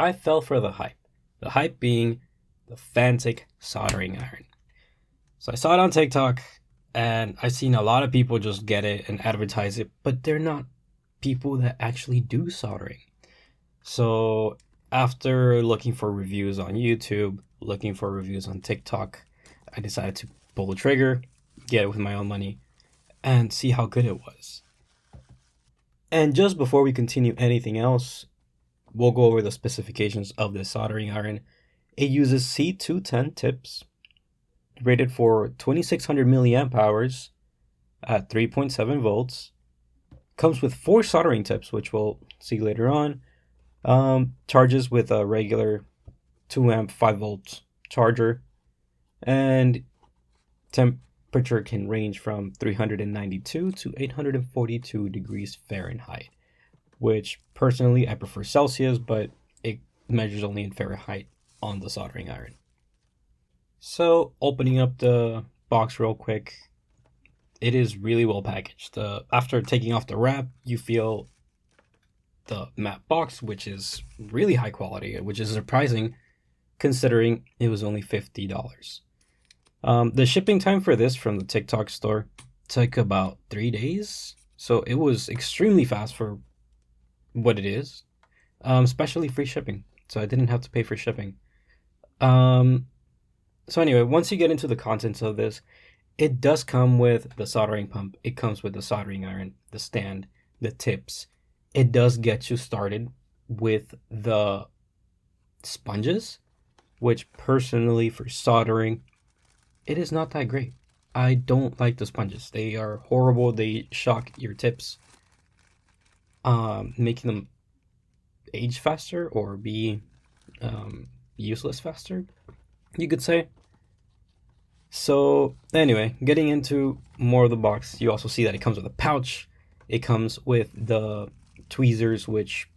I fell for the hype. The hype being the Fanttik soldering iron. So I saw it on TikTok and I've seen a lot of people just get it and advertise it, but they're not people that actually do soldering. So after looking for reviews on YouTube, looking for reviews on TikTok, I decided to pull the trigger, get it with my own money, and see how good it was. And just before we continue anything else, we'll go over the specifications of this soldering iron. It uses C210 tips, rated for 2600 milliamp hours at 3.7 volts. Comes with 4 soldering tips, which we'll see later on. Charges with a regular 2 amp 5 volt charger, and temperature can range from 392 to 842 degrees Fahrenheit, which personally I prefer Celsius, but it measures only in Fahrenheit on the soldering iron. So opening up the box real quick, it is really well packaged. After taking off the wrap, you feel the matte box, which is really high quality, which is surprising considering it was only $50. The shipping time for this from the TikTok store took about 3 days, so it was extremely fast for what it is, especially free shipping. So I didn't have to pay for shipping. So anyway, once you get into the contents of this, it does come with the soldering pump. It comes with the soldering iron, the stand, the tips. It does get you started with the sponges, which personally for soldering, it is not that great. I don't like the sponges. They are horrible. They shock your tips, making them age faster or be useless faster, you could say. So anyway, getting into more of the box, you also see that it comes with a pouch. It comes with the tweezers, which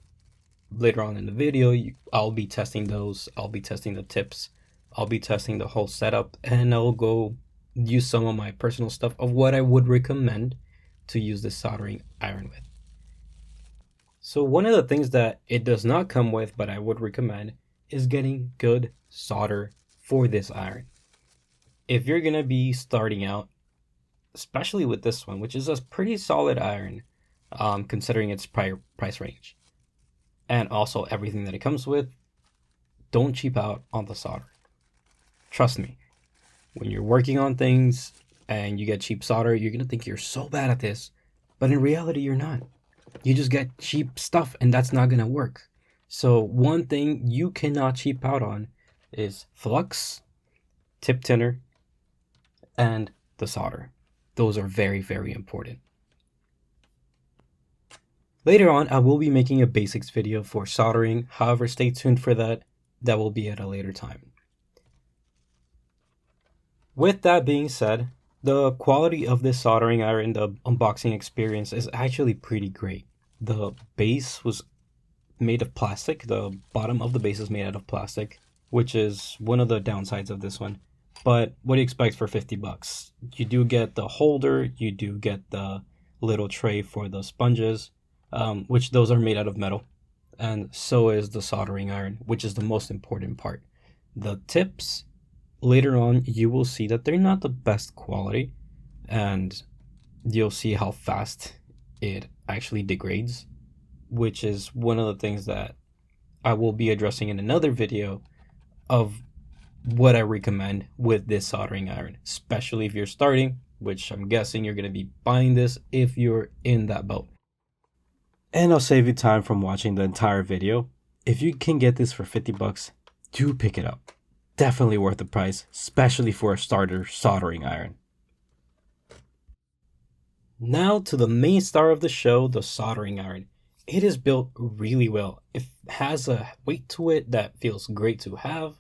later on in the video, I'll be testing those. I'll be testing the tips. I'll be testing the whole setup, and I'll go use some of my personal stuff of what I would recommend to use this soldering iron with. So one of the things that it does not come with, but I would recommend, is getting good solder for this iron. If you're going to be starting out, especially with this one, which is a pretty solid iron, considering its price range, and also everything that it comes with, don't cheap out on the solder. Trust me, when you're working on things and you get cheap solder, you're going to think you're so bad at this, but in reality, you're not. You just get cheap stuff, and that's not going to work. So one thing you cannot cheap out on is flux, tip tinner, and the solder. Those are very, very important. Later on, I will be making a basics video for soldering. However, stay tuned for that. That will be at a later time. With that being said, the quality of this soldering iron, the unboxing experience is actually pretty great. The base was made of plastic. The bottom of the base is made out of plastic, which is one of the downsides of this one. But what do you expect for $50? You do get the holder, you do get the little tray for the sponges, which those are made out of metal. And so is the soldering iron, which is the most important part. The tips, later on, you will see that they're not the best quality, and you'll see how fast it actually degrades, which is one of the things that I will be addressing in another video of what I recommend with this soldering iron, especially if you're starting, which I'm guessing you're going to be buying this if you're in that boat. And I'll save you time from watching the entire video. If you can get this for $50, do pick it up. Definitely worth the price, especially for a starter soldering iron. Now to the main star of the show, the soldering iron. It is built really well. It has a weight to it that feels great to have.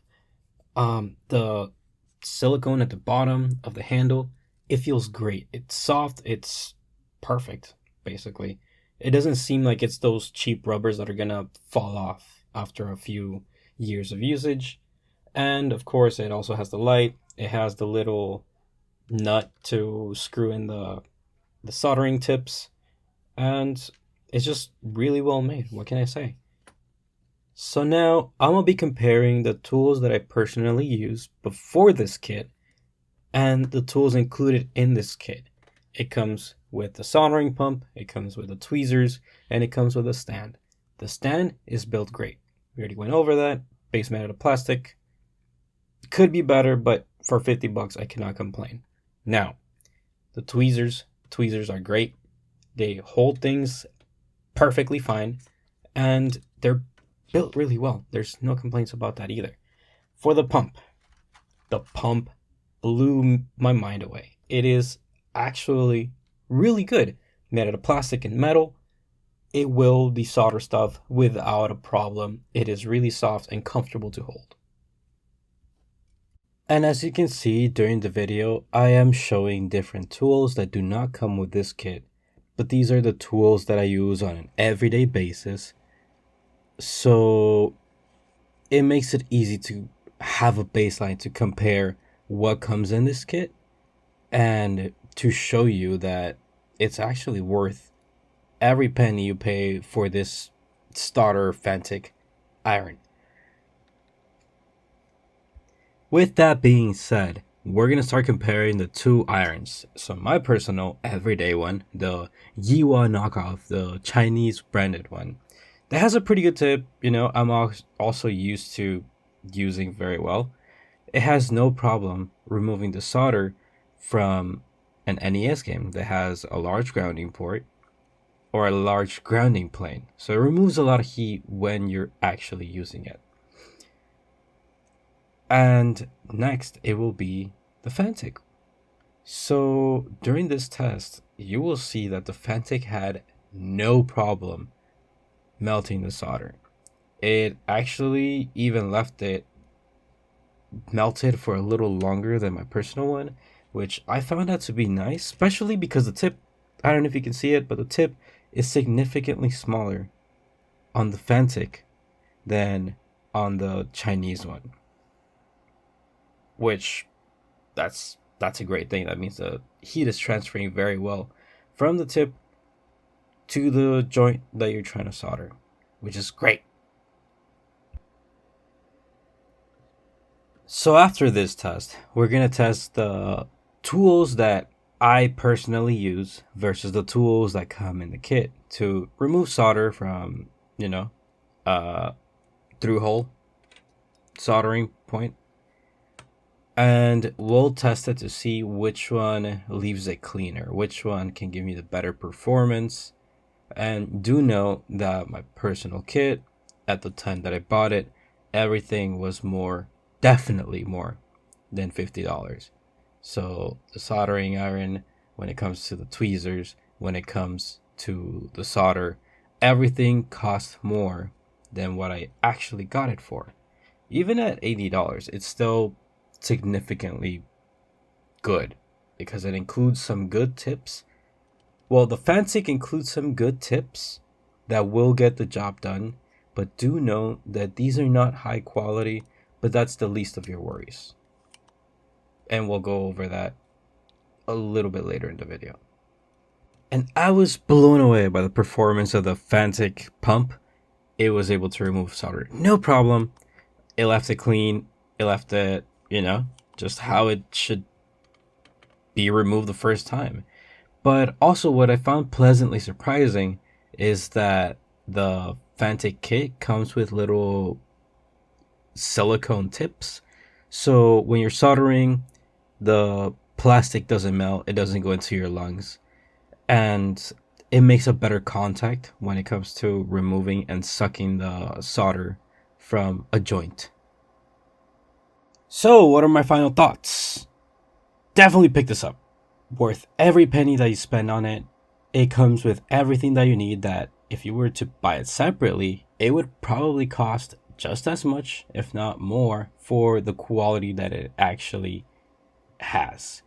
The silicone at the bottom of the handle, it feels great. It's soft, it's perfect, basically. It doesn't seem like it's those cheap rubbers that are gonna fall off after a few years of usage. And of course, it also has the light. It has the little nut to screw in the soldering tips, and it's just really well made. What can I say? So now I'm gonna be comparing the tools that I personally use before this kit and the tools included in this kit. It comes with the soldering pump, it comes with the tweezers, and it comes with a stand. The stand is built great. We already went over that. Base made out of plastic. Could be better, but for 50 bucks, I cannot complain. Now, the tweezers are great. They hold things perfectly fine, and they're built really well. There's no complaints about that either. For the pump blew my mind away. It is actually really good. Made out of plastic and metal. It will desolder stuff without a problem. It is really soft and comfortable to hold. And as you can see during the video, I am showing different tools that do not come with this kit, but these are the tools that I use on an everyday basis. So it makes it easy to have a baseline to compare what comes in this kit and to show you that it's actually worth every penny you pay for this starter Fanttik iron. With that being said, we're going to start comparing the two irons. So my personal everyday one, the Yiwa knockoff, the Chinese branded one, that has a pretty good tip. I'm also used to using very well. It has no problem removing the solder from an NES game that has a large grounding port or a large grounding plane. So it removes a lot of heat when you're actually using it. And next, it will be the Fanttik. So during this test, you will see that the Fanttik had no problem melting the solder. It actually even left it melted for a little longer than my personal one, which I found that to be nice, especially because the tip, I don't know if you can see it, but the tip is significantly smaller on the Fanttik than on the Chinese one. Which that's a great thing. That means the heat is transferring very well from the tip to the joint that you're trying to solder, which is great. So after this test, we're going to test the tools that I personally use versus the tools that come in the kit to remove solder from, through hole soldering point. And we'll test it to see which one leaves it cleaner, which one can give me the better performance. And do know that my personal kit, at the time that I bought it, everything was definitely more than $50. So the soldering iron, when it comes to the tweezers, when it comes to the solder, everything costs more than what I actually got it for. Even at $80, it's still significantly good because it includes some good tips. Well, the Fanttik includes some good tips that will get the job done, but do know that these are not high quality, but that's the least of your worries. And we'll go over that a little bit later in the video. And I was blown away by the performance of the Fanttik pump. It was able to remove solder, no problem. It left it clean. It left it, just how it should be removed the first time. But also what I found pleasantly surprising is that the Fanttik kit comes with little silicone tips. So when you're soldering, the plastic doesn't melt, it doesn't go into your lungs. And it makes a better contact when it comes to removing and sucking the solder from a joint. So, what are my final thoughts? Definitely pick this up. Worth every penny that you spend on it. It comes with everything that you need that if you were to buy it separately, it would probably cost just as much, if not more, for the quality that it actually has.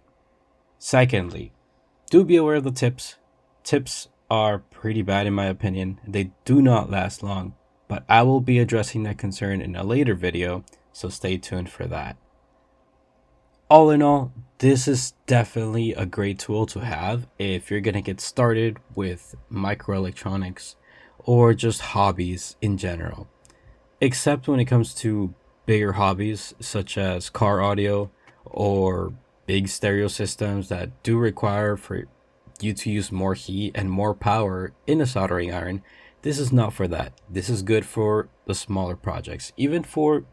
Secondly, do be aware of the tips. Tips are pretty bad in my opinion. They do not last long, but I will be addressing that concern in a later video, so stay tuned for that. All in all, this is definitely a great tool to have if you're going to get started with microelectronics or just hobbies in general. except when it comes to bigger hobbies such as car audio or big stereo systems that do require for you to use more heat and more power in a soldering iron. This is not for that. This is good for the smaller projects, even for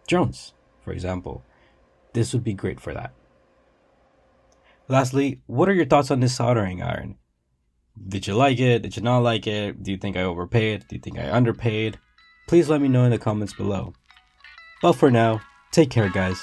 drones, for example. This would be great for that. Lastly, what are your thoughts on this soldering iron? Did you like it? Did you not like it? Do you think I overpaid? Do you think I underpaid? Please let me know in the comments below. But for now, take care, guys.